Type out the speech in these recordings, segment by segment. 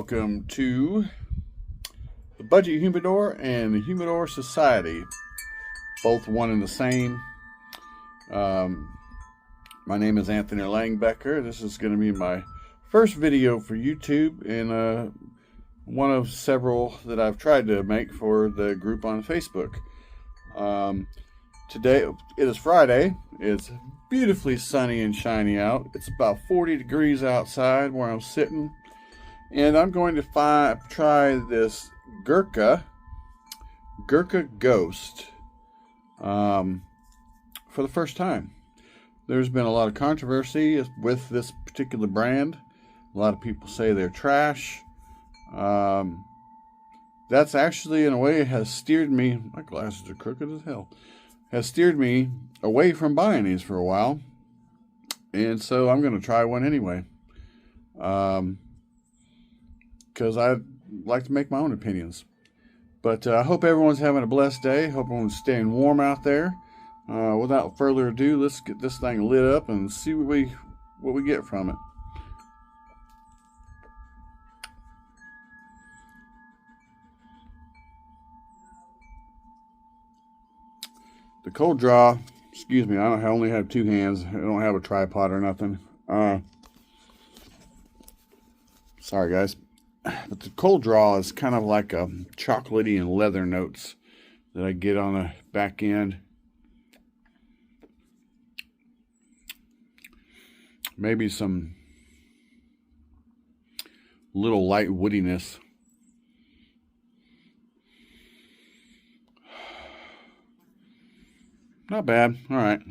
welcome to the Budget Humidor and the Humidor Society, both one and the same. My name is Anthony Langbecker. This is going to be my first video for YouTube and one of several that I've tried to make for the group on Facebook. Today, it is Friday. It's beautifully sunny and shiny out. It's about 40 degrees outside where I'm sitting. And I'm going to try this Ghurka Ghost for the first time. There's been a lot of controversy with this particular brand. A lot of people say they're trash. That's actually, in a way, has steered me. My glasses are crooked as hell. Has steered me away from buying these for a while. And so I'm going to try one anyway. Because I like to make my own opinions. But I hope everyone's having a blessed day. Hope everyone's staying warm out there. Without further ado, let's get this thing lit up and see what we get from it. The cold draw, excuse me, I only have two hands. I don't have a tripod or nothing. Sorry guys. But the cold draw is kind of like a chocolatey and leather notes that I get on the back end. Maybe some little light woodiness. Not bad. All right.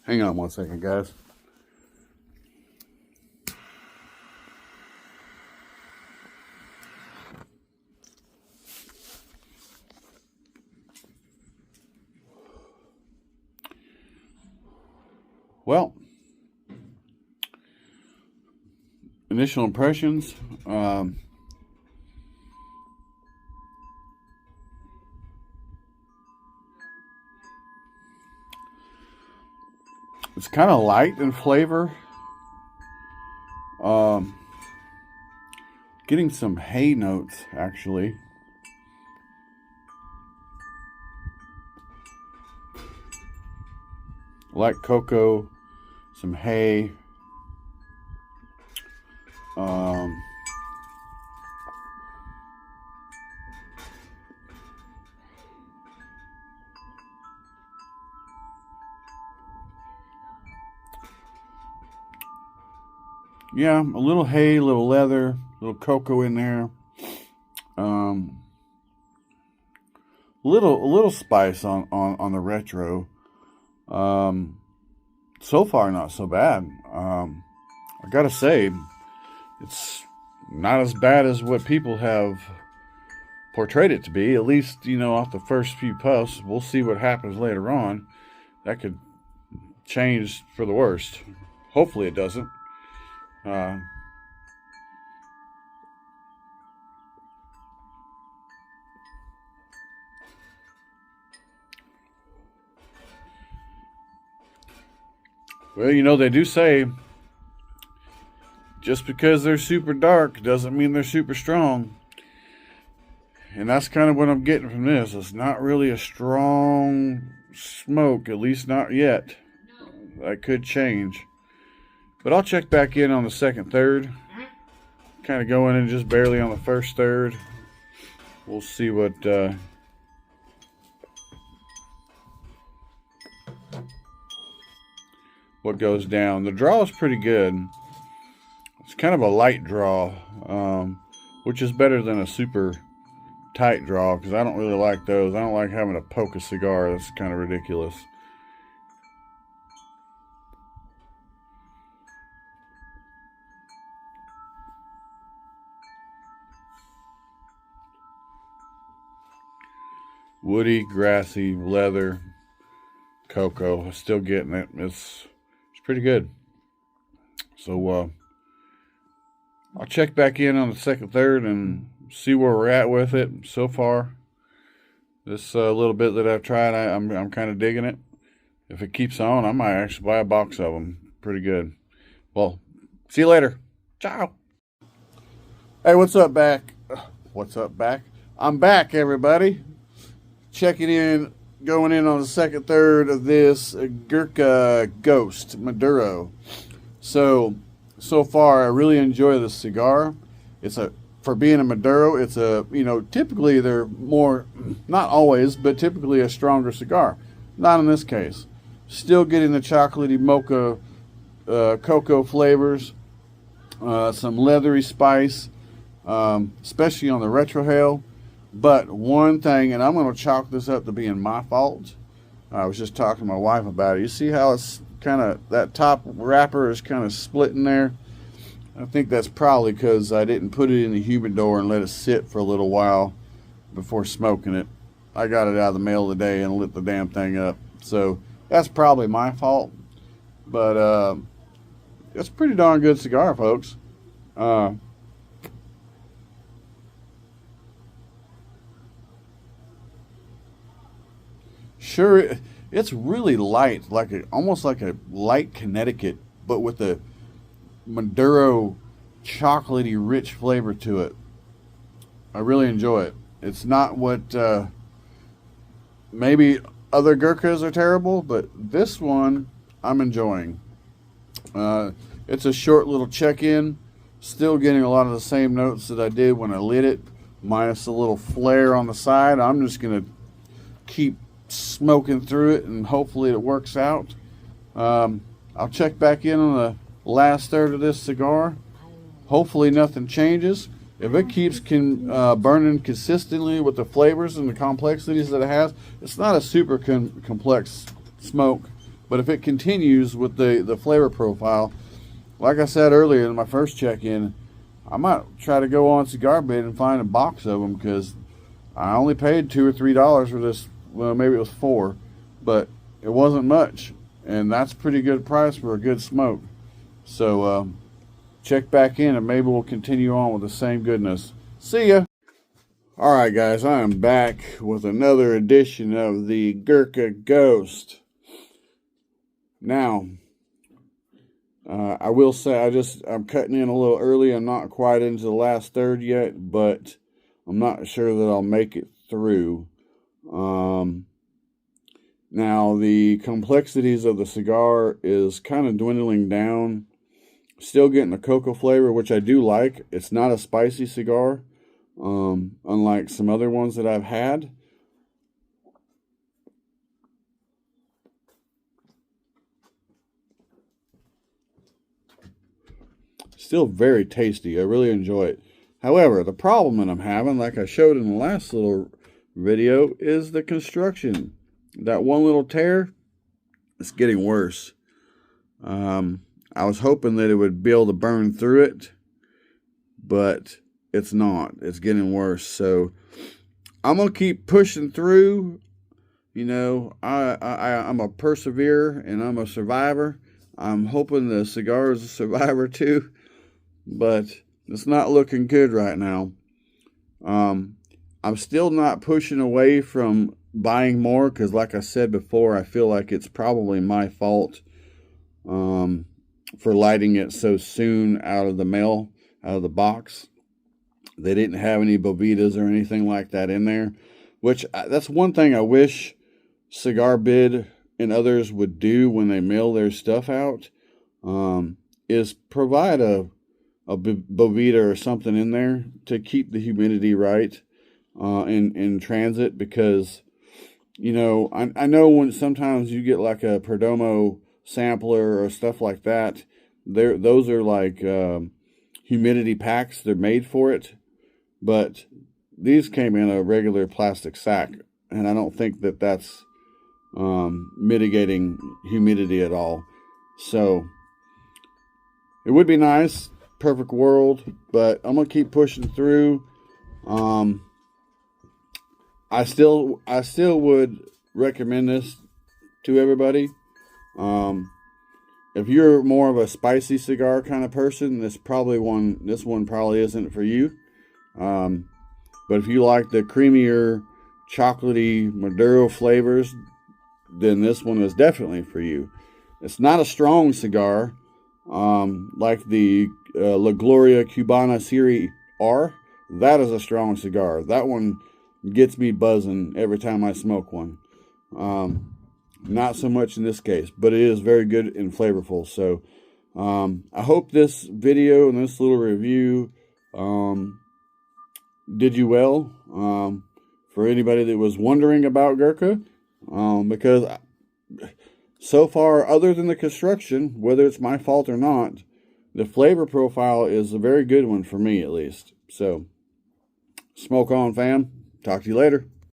Hang on one second, guys. Well, initial impressions. It's kind of light in flavor. Getting some hay notes, actually. Light cocoa, some hay. Yeah, a little hay, a little leather, a little cocoa in there. A little spice on the retro. So far, not so bad. I gotta say, it's not as bad as what people have portrayed it to be. At least, off the first few puffs. We'll see what happens later on. That could change for the worst. Hopefully it doesn't. Well, they do say just because they're super dark doesn't mean they're super strong. And that's kind of what I'm getting from this. It's not really a strong smoke, at least not yet. That could change. But I'll check back in on the second third. Kind of going in just barely on the first third. We'll see what goes down. The draw is pretty good. It's kind of a light draw, which is better than a super tight draw, because I don't really like those. I don't like having to poke a cigar. That's kind of ridiculous. Woody, grassy, leather, cocoa. Still getting it. It's pretty good. So I'll check back in on the second, third, and see where we're at with it so far. This little bit that I've tried, I'm kind of digging it. If it keeps on, I might actually buy a box of them. Pretty good. Well, see you later. Ciao. Hey, what's up, back? What's up, back? I'm back, everybody. Checking in, going in on the second, third of this Ghurka Ghost Maduro. So far, I really enjoy this cigar. For being a Maduro, it's typically they're more, not always, but typically a stronger cigar. Not in this case. Still getting the chocolatey mocha cocoa flavors, some leathery spice, especially on the retrohale. But one thing, and I'm going to chalk this up to being my fault. I was just talking to my wife about it. You see how it's kind of, that top wrapper is kind of splitting there? I think that's probably because I didn't put it in the humidor and let it sit for a little while before smoking it. I got it out of the mail today and lit the damn thing up. So that's probably my fault. But it's a pretty darn good cigar, folks. Sure, it's really light, almost like a light Connecticut, but with a Maduro chocolatey rich flavor to it. I really enjoy it. It's not what maybe other Ghurkas are terrible, but this one I'm enjoying. It's a short little check-in. Still getting a lot of the same notes that I did when I lit it, minus a little flare on the side. I'm just going to keep smoking through it and hopefully it works out. I'll check back in on the last third of this cigar. Hopefully nothing changes. If it keeps burning consistently with the flavors and the complexities that it has, it's not a super complex smoke, but if it continues with the flavor profile, like I said earlier in my first check-in, I might try to go on Cigar Bid and find a box of them, because I only paid $2 or $3 for this. Well, maybe it was $4, but it wasn't much, and that's a pretty good price for a good smoke. So check back in and maybe we'll continue on with the same goodness. See ya. All right, guys, I am back with another edition of the Ghurka Ghost. Now, I will say I'm cutting in a little early. I'm not quite into the last third yet, but I'm not sure that I'll make it through. Now the complexities of the cigar is kind of dwindling down. Still getting the cocoa flavor, which I do like. It's not a spicy cigar, unlike some other ones that I've had. Still very tasty. I really enjoy it. However, the problem that I'm having, like I showed in the last little video, is the construction. That one little tear, it's getting worse. I was hoping that it would be able to burn through it, but it's not. It's getting worse. So I'm gonna keep pushing through. You know, I'm a perseverer and I'm a survivor. I'm hoping the cigar is a survivor too, but it's not looking good right now. I'm still not pushing away from buying more, because like I said before, I feel like it's probably my fault for lighting it so soon out of the mail, out of the box. They didn't have any Bovitas or anything like that in there, which that's one thing I wish Cigar Bid and others would do when they mail their stuff out, is provide a Bovita or something in there to keep the humidity right in transit, because you know, I know when sometimes you get like a Perdomo sampler or stuff like that, those are like humidity packs. They're made for it, but these came in a regular plastic sack, and I don't think that that's mitigating humidity at all. So it would be nice, perfect world, but I'm gonna keep pushing through. I still would recommend this to everybody. if you're more of a spicy cigar kind of person, this one probably isn't for you. But if you like the creamier, chocolatey Maduro flavors, then this one is definitely for you. It's not a strong cigar, like the La Gloria Cubana Serie R. That is a strong cigar. That one gets me buzzing every time I smoke one. Not so much in this case, but it is very good and flavorful. So I hope this video and this little review did you well. For anybody that was wondering about Ghurka, because so far, other than the construction, whether it's my fault or not, the flavor profile is a very good one for me, at least. So, smoke on, fam. Talk to you later.